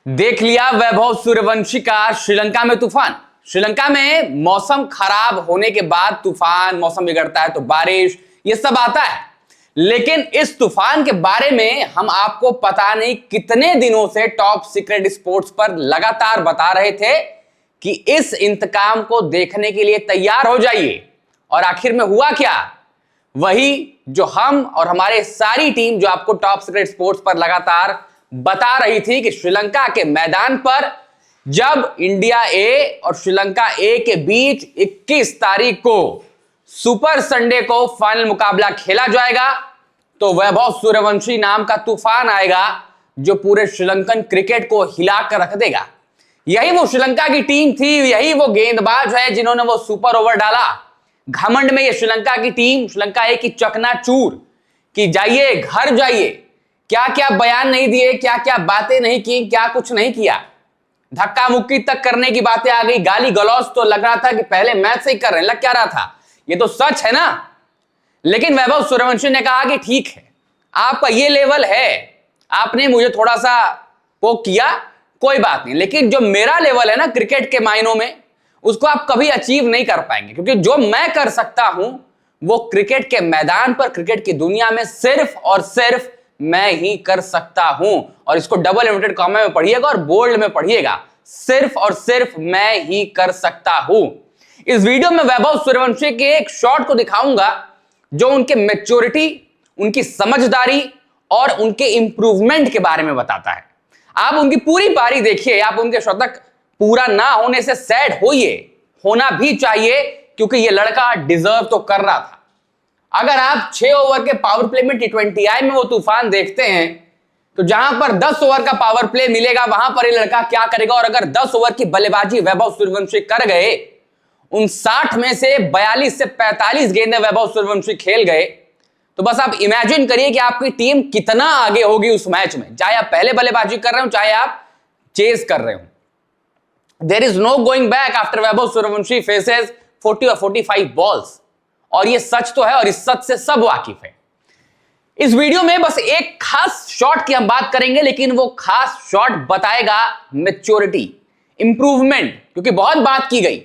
देख लिया वैभव सूर्यवंशी का श्रीलंका में तूफान। श्रीलंका में मौसम खराब होने के बाद तूफान, मौसम बिगड़ता है तो बारिश, ये सब आता है। लेकिन इस तूफान के बारे में हम आपको पता नहीं कितने दिनों से टॉप सीक्रेट स्पोर्ट्स पर लगातार बता रहे थे कि इस इंतकाम को देखने के लिए तैयार हो जाइए। और आखिर में हुआ क्या? वही जो हम और हमारे सारी टीम जो आपको टॉप सीक्रेट स्पोर्ट्स पर लगातार बता रही थी कि श्रीलंका के मैदान पर जब इंडिया ए और श्रीलंका ए के बीच 21 तारीख को सुपर संडे को फाइनल मुकाबला खेला जाएगा तो वैभव सूर्यवंशी नाम का तूफान आएगा जो पूरे श्रीलंकन क्रिकेट को हिलाकर रख देगा। यही वो श्रीलंका की टीम थी, यही वो गेंदबाज है जिन्होंने वो सुपर ओवर डाला। घमंड में ये श्रीलंका की टीम, श्रीलंका ए की चकनाचूर कि जाइए घर जाइए, क्या क्या बयान नहीं दिए, क्या क्या बातें नहीं की, क्या कुछ नहीं किया, धक्का मुक्की तक करने की बातें आ गई। गाली गलौज तो लग रहा था कि पहले मैच से ही कर रहे हैं, लग क्या रहा था, ये तो सच है ना। लेकिन वैभव सूर्यवंशी ने कहा कि ठीक है, आपका ये लेवल है, आपने मुझे थोड़ा सा पोक किया, कोई बात नहीं, लेकिन जो मेरा लेवल है ना क्रिकेट के मायनों में, उसको आप कभी अचीव नहीं कर पाएंगे, क्योंकि जो मैं कर सकता हूं वो क्रिकेट के मैदान पर, क्रिकेट की दुनिया में सिर्फ और सिर्फ मैं ही कर सकता हूं। और इसको डबल इन्वर्टेड कॉमा में पढ़िएगा और बोल्ड में पढ़िएगा, सिर्फ और सिर्फ मैं ही कर सकता हूं। इस वीडियो में वैभव सूर्यवंशी के एक शॉट को दिखाऊंगा जो उनके मैच्योरिटी, उनकी समझदारी और उनके इंप्रूवमेंट के बारे में बताता है। आप उनकी पूरी पारी देखिए, आप उनके शतक पूरा ना होने से सैड होइए, होना भी चाहिए, क्योंकि यह लड़का डिजर्व तो कर रहा था। अगर आप 6 ओवर के पावर प्ले में T20I में वो तूफान देखते हैं तो जहां पर 10 ओवर का पावर प्ले मिलेगा वहां पर ये लड़का क्या करेगा। और अगर 10 ओवर की बल्लेबाजी वैभव सूर्यवंशी कर गए, उन 60 में से 42 से 45 गेंदें वैभव सूर्यवंशी खेल गए, तो बस आप इमेजिन करिए कि आपकी टीम कितना आगे होगी उस मैच में, चाहे आप पहले बल्लेबाजी कर रहे हो, चाहे आप चेज कर रहे हो। There is no going back after Vaibhav Suryavanshi faces 40 और 45 बॉल्स। और ये सच तो है और इस सच से सब वाकिफ है। इस वीडियो में बस एक खास शॉट की हम बात करेंगे, लेकिन वो खास शॉट बताएगा मैच्योरिटी, इंप्रूवमेंट, क्योंकि बहुत बात की गई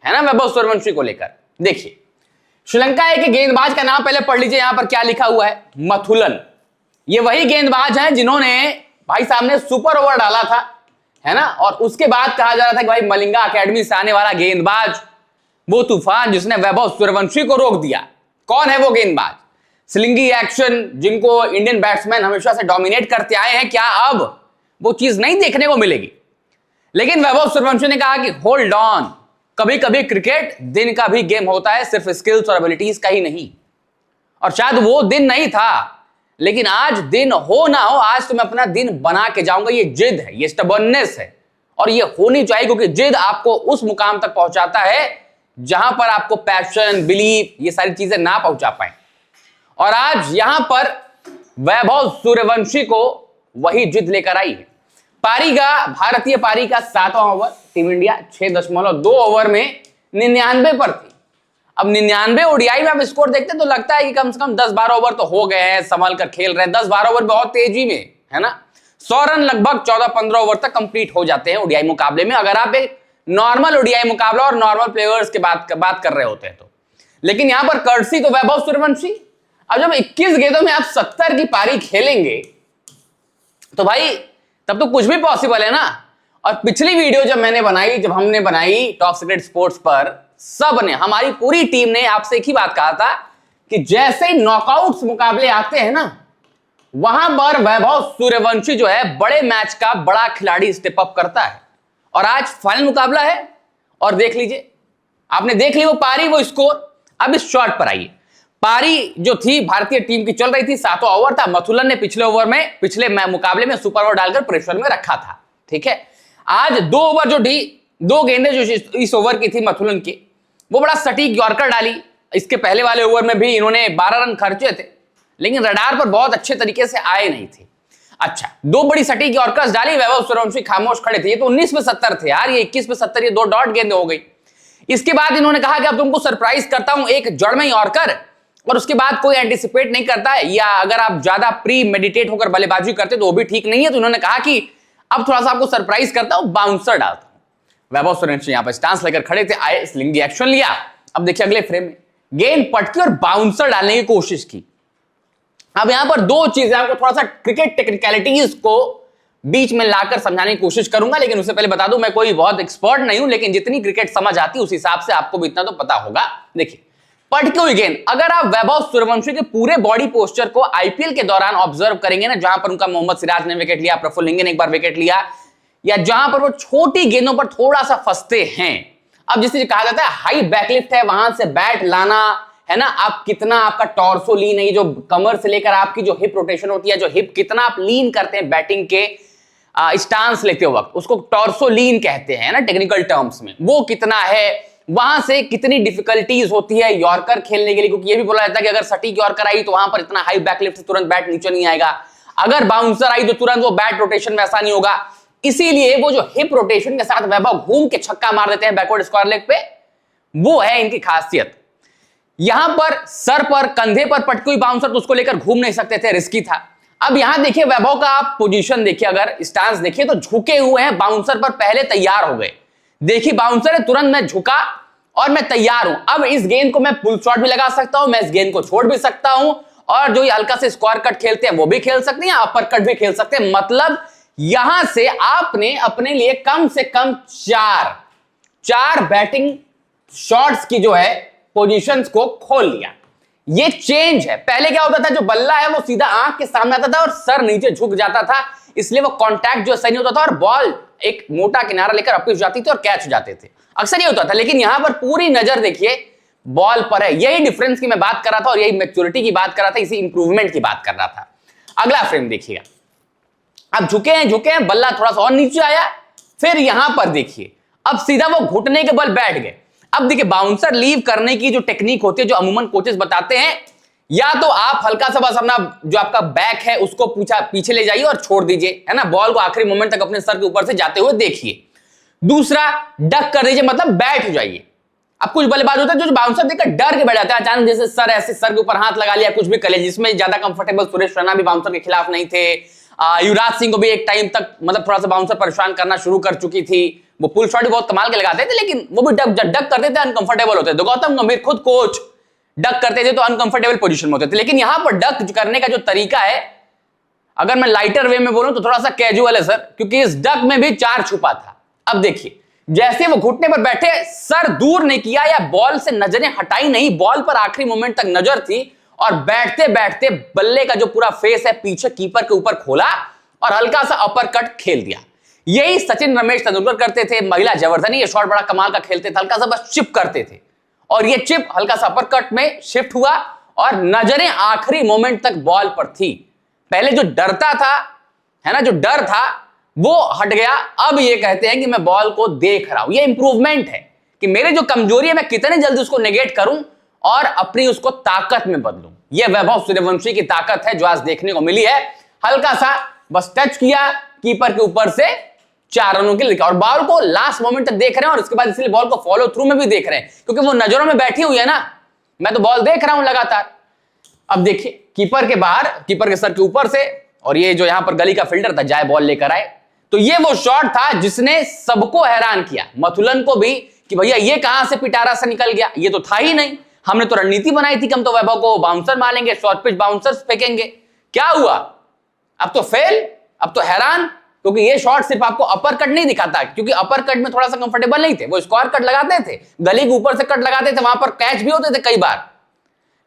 है ना वैभव सूर्यवंशी को लेकर। देखिए, श्रीलंका ए के गेंदबाज का नाम पहले पढ़ लीजिए, यहां पर क्या लिखा हुआ है, मथुलन। ये वही गेंदबाज हैं जिन्होंने भाई साहब ने सुपर ओवर डाला था, है ना। और उसके बाद कहा जा रहा था कि भाई मलिंगा अकेडमी से आने वाला गेंदबाज, वो तूफान जिसने वैभव सूर्यवंशी को रोक दिया। कौन है वो गेंदबाज? स्लिंगी एक्शन जिनको इंडियन बैट्समैन हमेशा से डोमिनेट करते आए हैं, क्या अब वो चीज नहीं देखने को मिलेगी? लेकिन वैभव सूर्यवंशी ने कहा कि होल्ड ऑन, कभी कभी क्रिकेट दिन का भी गेम होता है, सिर्फ स्किल्स और एबिलिटीज का ही नहीं। और शायद वो दिन नहीं था, लेकिन आज दिन हो ना हो, आज तो मैं अपना दिन बना के जाऊंगा। ये जिद है, ये स्टबर्ननेस है, और ये होनी चाहिए, क्योंकि जिद आपको उस मुकाम तक पहुंचाता है जहां पर आपको पैशन, बिलीफ, ये सारी चीजें ना पहुंचा पाए। और आज यहां पर वैभव सूर्यवंशी को वही जिद लेकर आई है। पारी का, भारतीय पारी का 7वां ओवर, टीम इंडिया 6.2 ओवर में 99 पर थी। अब 99 ओडीआई में आप स्कोर देखते हैं तो लगता है कि कम से कम 10-12 ओवर तो हो गए हैं, संभल कर खेल रहे हैं। 10-12 ओवर बहुत तेजी में, है ना। 100 रन लगभग 14-15 ओवर तक कंप्लीट हो जाते हैं ओडीआई मुकाबले में, अगर आप एक नॉर्मल ओडीआई मुकाबला और नॉर्मल प्लेयर्स के बात कर रहे होते हैं तो। लेकिन यहां पर कर्टसी तो वैभव सूर्यवंशी। अब जब 21 गेंदों में आप 70 की पारी खेलेंगे तो भाई तब तो कुछ भी पॉसिबल है ना। और पिछली वीडियो जब हमने बनाई टॉप सीक्रेट स्पोर्ट्स पर, सब ने, हमारी पूरी टीम ने आपसे एक ही बात कहा था कि जैसे ही नॉकआउट्स मुकाबले आते हैं ना, वहां पर वैभव सूर्यवंशी जो है बड़े मैच का बड़ा खिलाड़ी स्टेप अप करता है। और आज फाइनल मुकाबला है और देख लीजिए, आपने देख ली वो पारी, वो स्कोर। अब इस शॉट पर आइए। पारी जो थी भारतीय टीम की चल रही थी, 7वां ओवर था। मथुलन ने पिछले मुकाबले में सुपर ओवर डालकर प्रेशर में रखा था, ठीक है। आज 2 ओवर जो दो गेंदें जो इस ओवर की थी मथुलन की, वो बड़ा सटीक यॉर्कर डाली। इसके पहले वाले ओवर में भी इन्होंने 12 रन खर्चे थे, लेकिन रडार पर बहुत अच्छे तरीके से आए नहीं थे। अच्छा, 2 बड़ी सटीक यॉर्कर्स डाली, वैभव सूर्यवंशी खामोश खड़े थे। ये तो 19 पे 70 थे यार, ये 21 पे 70, ये 2 डॉट गेंदें हो गई। इसके बाद इन्होंने कहा कि अब तुमको सरप्राइज करता हूं, एक जड़ में यॉर्कर, और उसके बाद कोई एंटिसिपेट नहीं करता है, या अगर आप ज्यादा प्री मेडिटेट होकर बल्लेबाजी करते तो वो भी ठीक नहीं है। तो इन्होंने कहा कि अब थोड़ा सा आपको सरप्राइज करता हूं, बाउंसर डालता हूं। वैभव सूर्यवंशी यहां पर स्टांस लेकर खड़े थे, आए, स्लिंगी एक्शन लिया। अब देखिए अगले फ्रेम में गेंद पटकी और बाउंसर डालने की कोशिश की। अब यहां पर दो चीजें आपको थोड़ा सा क्रिकेट टेक्निकलिटीज को बीच में लाकर समझाने की कोशिश करूंगा, लेकिन उससे पहले बता दूं मैं कोई बहुत एक्सपर्ट नहीं हूं, लेकिन जितनी क्रिकेट समझ आती है उस हिसाब से आपको भी इतना तो पता होगा। देखिए पटकी हुई गेंद, अगर आप वैभव सूर्यवंशी के पूरे बॉडी पोस्चर को आईपीएल के दौरान ऑब्जर्व करेंगे ना, जहां पर उनका मोहम्मद सिराज ने विकेट लिया, प्रफुल्ल लिंगे ने एक बार विकेट लिया, या जहां पर वो छोटी गेंदों पर थोड़ा सा फंसते हैं। अब जिसे कहा जाता है हाई बैकलिफ्ट है, वहां से बैट लाना है ना, आप कितना आपका टॉर्सो लीन है, जो कमर से लेकर आपकी जो हिप रोटेशन होती है, जो हिप कितना आप लीन करते हैं बैटिंग के स्टांस लेते वक्त, उसको टॉर्सो लीन कहते हैं ना टेक्निकल टर्म्स में, वो कितना है, वहां से कितनी डिफिकल्टीज होती है यॉर्कर खेलने के लिए, क्योंकि ये भी बोला जाता है कि अगर सटीक यॉर्कर आई तो वहां पर इतना हाई बैकलिफ्ट से तुरंत बैट नीचे नहीं आएगा, अगर बाउंसर आई तो तुरंत वो बैट रोटेशन में ऐसा नहीं होगा। इसीलिए वो जो हिप रोटेशन के साथ वैभव घूम के छक्का मार देते हैं बैकवर्ड स्क्वायर लेग पे, वो है इनकी खासियत। यहां पर सर पर कंधे पर पटकी हुई बाउंसर, तो उसको लेकर घूम नहीं सकते थे, रिस्की था। अब यहां देखिए वैभव का आप पोजीशन देखिए, अगर स्टांस देखिए तो झुके हुए हैं, बाउंसर पर पहले तैयार हो गए। देखिए बाउंसर है, तुरंत मैं झुका और मैं तैयार हूं। अब इस गेंद को मैं पुल शॉट भी लगा सकता हूं, मैं इस गेंद को छोड़ भी सकता हूं, और जो ये हल्का से स्क्वायर कट खेलते हैं वो भी खेल सकते हैं, अपर कट भी खेल सकते हैं। मतलब यहां से आपने अपने लिए कम से कम चार बैटिंग शॉट्स की जो है पोजीशंस को खोल लिया। ये चेंज है। पहले क्या होता था, जो बल्ला है वो सीधा आंख के सामने आता था और सर नीचे झुक जाता था, इसलिए वो कांटेक्ट जो सही नहीं होता था और बॉल एक मोटा किनारा लेकर अपिच जाती थी और कैच हो जाते थे, अक्सर ये होता था। लेकिन यहां पर पूरी नजर देखिए बॉल पर है। यही डिफरेंस की मैं बात कर रहा था और यही मैच्योरिटी की बात कर रहा था, इसी इंप्रूवमेंट की बात कर रहा था। अगला फ्रेम देखिएगा, अब झुके हैं, बल्ला थोड़ा सा और नीचे आया, फिर यहां पर देखिए अब सीधा वो घुटने के बल बैठ गए। अब देखिए बाउंसर लीव करने की जो टेक्निक होती है, जो अमूमन कोचेस बताते हैं, या तो आप हल्का सा बस अपना जो आपका बैक है उसको पीछे ले जाइए और छोड़ दीजिए, है ना, बॉल को आखिरी मोमेंट तक अपने सर के ऊपर से जाते हुए देखिए। दूसरा, डक कर दीजिए, मतलब बैठ हो जाइए। अब कुछ बल्लेबाज होते हैं जो बाउंसर देखकर डर के बैठ जाते हैं, अचानक जैसे सर ऐसे सर के ऊपर हाथ लगा लिया, कुछ भी कर लिया, जिसमें ज्यादा कंफर्टेबल सुरेश रैना भी बाउंसर के खिलाफ नहीं थे। युवराज सिंह को भी एक टाइम तक मतलब थोड़ा सा बाउंसर परेशान करना शुरू कर चुकी थी। वो पुल शॉट भी बहुत कमाल के लगाते थे, लेकिन वो भी डक करते थे, अनकंफर्टेबल होते थे। गौतम गंभीर खुद कोच डक करते थे तो अनकंफर्टेबल पोजीशन में होते थे। लेकिन यहां पर डक करने का जो तरीका है, अगर मैं लाइटर वे में बोलूं तो थोड़ा सा कैजुअल है सर, क्योंकि इस डक में भी 4 छुपा था। अब देखिए जैसे वो घुटने पर बैठे, सर दूर नहीं किया या बॉल से नजरें हटाई नहीं, बॉल पर आखिरी मोमेंट तक नजर थी, और बैठते बैठते बल्ले का जो पूरा फेस है पीछे कीपर के ऊपर खोला और हल्का सा अपर कट खेल दिया। यही सचिन रमेश तेंदुलकर करते थे, महिला जयवर्धने ये शॉट बड़ा कमाल का खेलते थे, हल्का सा बस चिप करते थे, और ये चिप हल्का सा अपर कट में शिफ्ट हुआ और नजरें आखिरी मोमेंट तक बॉल पर थी। पहले जो डरता था, है ना, जो डर था वो हट गया। अब ये कहते हैं कि मैं बॉल को देख रहा हूं। ये इंप्रूवमेंट है कि मेरे जो कमजोरी है मैं कितने जल्दी उसको नेगेट करूं और अपनी उसको ताकत में बदलूं। यह वैभव सूर्यवंशी की ताकत है जो आज देखने को मिली है। हल्का सा बस टच किया कीपर के ऊपर से, 4 रनों के लिए, और बॉल को लास्ट मोमेंट तक देख रहे हैं, और इसके बाद इसलिए बॉल को फॉलो थ्रू में भी देख रहे हैं, क्योंकि वो नजरों में बैठी हुई है ना, मैं तो बॉल देख रहा हूं लगातार। अब देखिए कीपर के बाहर, कीपर के सर के ऊपर से, और ये जो यहां पर गली का फील्डर था जाए बॉल लेकर आए, तो ये वो शॉट था जिसने सबको हैरान किया, मथुलन को भी, कि भैया ये कहां से पिटारा से निकल गया, ये तो था ही नहीं। हमने तो रणनीति बनाई थी कि हम तो वैभव को बाउंसर मारेंगे, शॉर्ट पिच बाउंसर फेंकेंगे, क्या हुआ, अब तो फेल, अब तो हैरान, क्योंकि ये शॉट सिर्फ आपको अपर कट नहीं दिखाता, क्योंकि अपर कट में थोड़ा सा कंफर्टेबल नहीं थे, वो स्क्वायर कट लगाते थे, गली के ऊपर से कट लगाते थे, वहां पर कैच भी होते थे कई बार।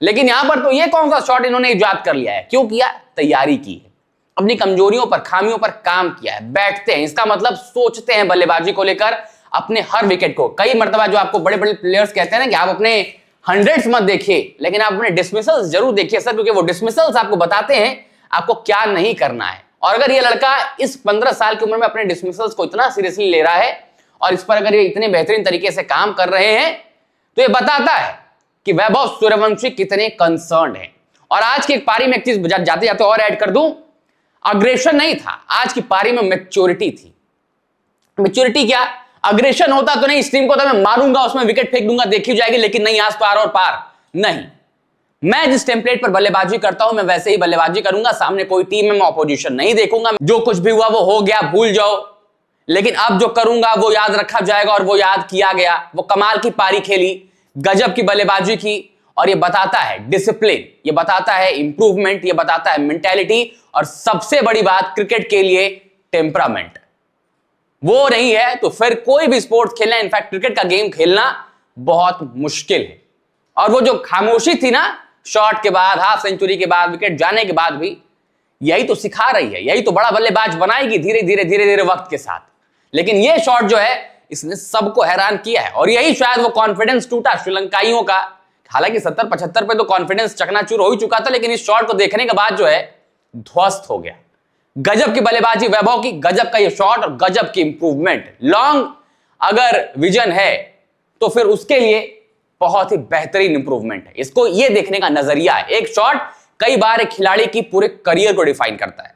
लेकिन यहां पर तो ये कौन सा शॉट इन्होंने इजाद कर लिया है, क्यों किया, तैयारी की है, अपनी कमजोरियों पर, खामियों पर काम किया है, बैठते हैं, इसका मतलब सोचते हैं बल्लेबाजी को लेकर अपने हर विकेट को। कई मर्तबा जो आपको बड़े बड़े प्लेयर्स कहते हैं ना कि आप अपने 100s मत देखिए, लेकिन आप अपने डिसमिसल्स जरूर देखिए सर, क्योंकि वो डिसमिसल्स आपको बताते हैं आपको क्या नहीं करना है। और अगर ये लड़का इस 15 साल की उम्र में अपने डिसमिसल्स को इतना सीरियसली ले रहा है और इस पर अगर ये इतने बेहतरीन तरीके से काम कर रहे हैं, तो ये बताता है कि वैभव सूर्यवंशी कितने कंसर्न है। और आज की एक पारी में एक चीज जाते जाते और ऐड कर दूं, अग्रेशन नहीं था आज की पारी में, मैच्योरिटी थी। मैच्योरिटी क्या, अग्रेशन होता तो नहीं, इस टीम को तो मैं मारूंगा, उसमें विकेट फेंक दूंगा, देखी जाएगी, लेकिन नहीं, आज तो आर और पार नहीं, मैं जिस टेम्पलेट पर बल्लेबाजी करता हूं मैं वैसे ही बल्लेबाजी करूंगा, सामने कोई टीम है मैं ऑपोजिशन नहीं देखूंगा, जो कुछ भी हुआ वो हो गया, भूल जाओ। लेकिन अब जो करूंगा वो याद रखा जाएगा और वो याद किया गया। वो कमाल की पारी खेली, गजब की बल्लेबाजी की, और ये बताता है डिसिप्लिन, ये बताता है इंप्रूवमेंट, ये बताता है मेंटेलिटी, और सबसे बड़ी बात क्रिकेट के लिए टेम्परामेंट। वो नहीं है तो फिर कोई भी स्पोर्ट खेलना, इनफैक्ट क्रिकेट का गेम खेलना बहुत मुश्किल है। और वो जो खामोशी थी ना शॉट के बाद, हाफ सेंचुरी के बाद, विकेट जाने के बाद भी, यही तो सिखा रही है, यही तो बड़ा बल्लेबाज बनाएगी धीरे धीरे धीरे धीरे वक्त के साथ। लेकिन ये शॉट जो है इसने सबको हैरान किया है, और यही शायद वो कॉन्फिडेंस टूटा श्रीलंकाइयों का। हालांकि 70-75 पे तो कॉन्फिडेंस चकनाचूर हो ही चुका था, लेकिन इस शॉट को देखने के बाद जो है ध्वस्त हो गया। गजब की बल्लेबाजी वैभव की, गजब का ये शॉट और गजब की इंप्रूवमेंट। लॉन्ग अगर विजन है तो फिर उसके लिए बहुत ही बेहतरीन इंप्रूवमेंट है। इसको ये देखने का नजरिया है। एक शॉट कई बार एक खिलाड़ी की पूरे करियर को डिफाइन करता है,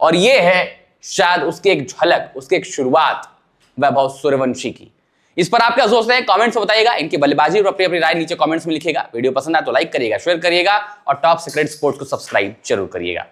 और ये है शायद उसकी एक झलक, उसकी एक शुरुआत वैभव सूर्यवंशी की। इस पर आप क्या सोचते हैं कमेंट्स में बताइएगा। इनकी बल्लेबाजी और अपनी अपनी राय नीचे कमेंट्स में लिखिएगा। वीडियो पसंद आए तो लाइक करिएगा, शेयर करिएगा, और टॉप सीक्रेट स्पोर्ट्स को सब्सक्राइब जरूर करिएगा।